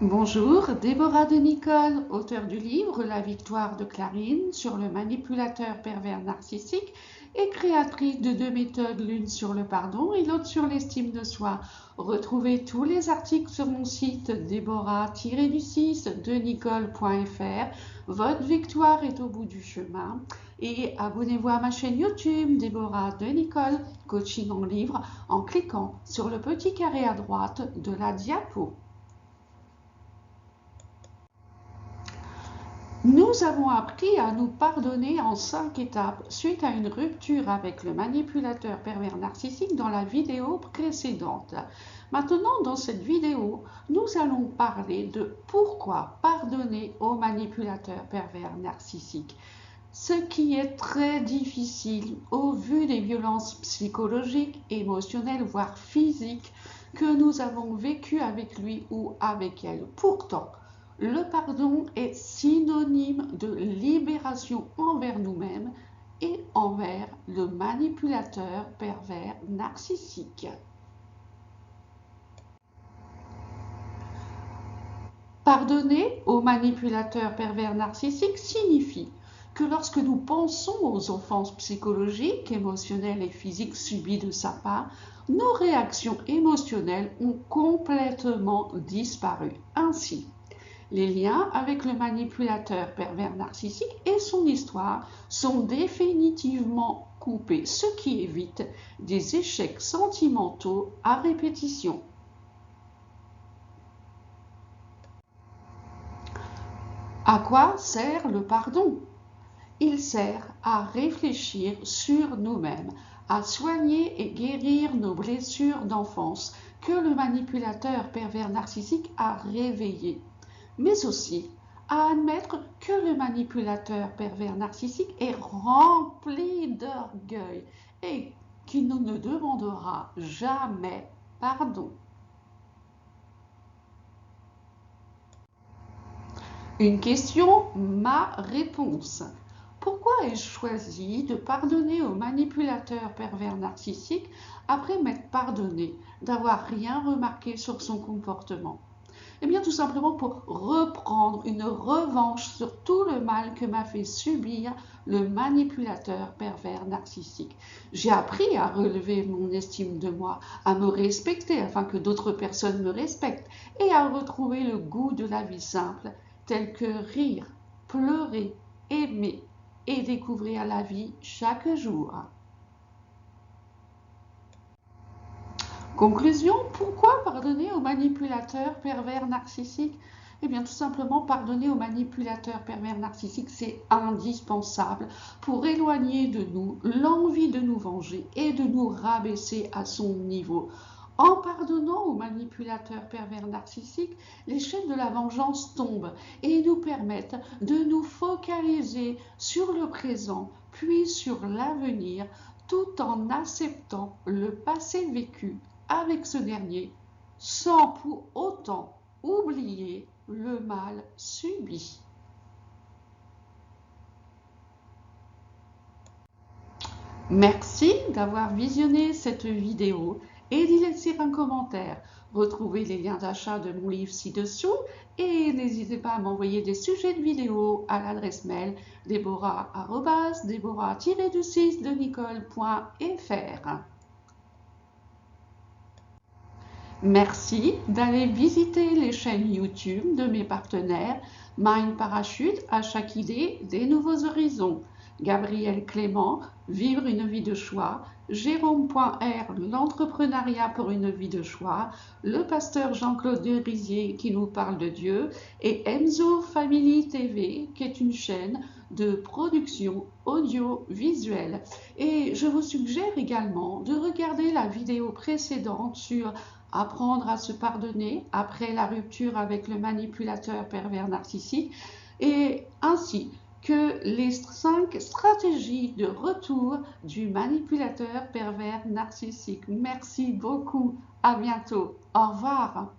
Bonjour, Déborah de Nicole, auteure du livre La victoire de Clarine sur le manipulateur pervers narcissique et créatrice de 2 méthodes, l'une sur le pardon et l'autre sur l'estime de soi. Retrouvez tous les articles sur mon site déborah-du6denicole.fr. Votre victoire est au bout du chemin. Et abonnez-vous à ma chaîne YouTube Déborah de Nicole, coaching en livre, en cliquant sur le petit carré à droite de la diapo. Nous avons appris à nous pardonner en 5 étapes suite à une rupture avec le manipulateur pervers narcissique dans la vidéo précédente. Maintenant, dans cette vidéo, nous allons parler de pourquoi pardonner au manipulateur pervers narcissique. Ce qui est très difficile au vu des violences psychologiques, émotionnelles, voire physiques que nous avons vécues avec lui ou avec elle. Pourtant, le pardon est synonyme de libération envers nous-mêmes et envers le manipulateur pervers narcissique. Pardonner au manipulateur pervers narcissique signifie que lorsque nous pensons aux offenses psychologiques, émotionnelles et physiques subies de sa part, nos réactions émotionnelles ont complètement disparu. Ainsi, les liens avec le manipulateur pervers narcissique et son histoire sont définitivement coupés, ce qui évite des échecs sentimentaux à répétition. À quoi sert le pardon? Il sert à réfléchir sur nous-mêmes, à soigner et guérir nos blessures d'enfance que le manipulateur pervers narcissique a réveillées, mais aussi à admettre que le manipulateur pervers narcissique est rempli d'orgueil et qu'il ne nous demandera jamais pardon. Une question, ma réponse. Pourquoi ai-je choisi de pardonner au manipulateur pervers narcissique après m'être pardonné d'avoir rien remarqué sur son comportement? Eh bien, tout simplement pour reprendre une revanche sur tout le mal que m'a fait subir le manipulateur pervers narcissique. J'ai appris à relever mon estime de moi, à me respecter afin que d'autres personnes me respectent et à retrouver le goût de la vie simple, tel que rire, pleurer, aimer et découvrir la vie chaque jour. Conclusion, pourquoi pardonner au manipulateur pervers narcissique? Eh bien, tout simplement, pardonner au manipulateur pervers narcissique, c'est indispensable pour éloigner de nous l'envie de nous venger et de nous rabaisser à son niveau. En pardonnant au manipulateur pervers narcissique, les chaînes de la vengeance tombent et nous permettent de nous focaliser sur le présent, puis sur l'avenir, tout en acceptant le passé vécu avec ce dernier, sans pour autant oublier le mal subi. Merci d'avoir visionné cette vidéo et d'y laisser un commentaire. Retrouvez les liens d'achat de mon livre ci-dessous et n'hésitez pas à m'envoyer des sujets de vidéos à l'adresse mail deborah-du6denicole.fr. Merci d'aller visiter les chaînes YouTube de mes partenaires Mind Parachute, à chaque idée des nouveaux horizons, Gabriel Clément, Vivre une vie de choix, Jérôme.R, l'entrepreneuriat pour une vie de choix, le pasteur Jean-Claude Derisier qui nous parle de Dieu et Enzo Family TV qui est une chaîne de production audiovisuelle. Et je vous suggère également de regarder la vidéo précédente sur apprendre à se pardonner après la rupture avec le manipulateur pervers narcissique et ainsi que les 5 stratégies de retour du manipulateur pervers narcissique. Merci beaucoup. À bientôt. Au revoir.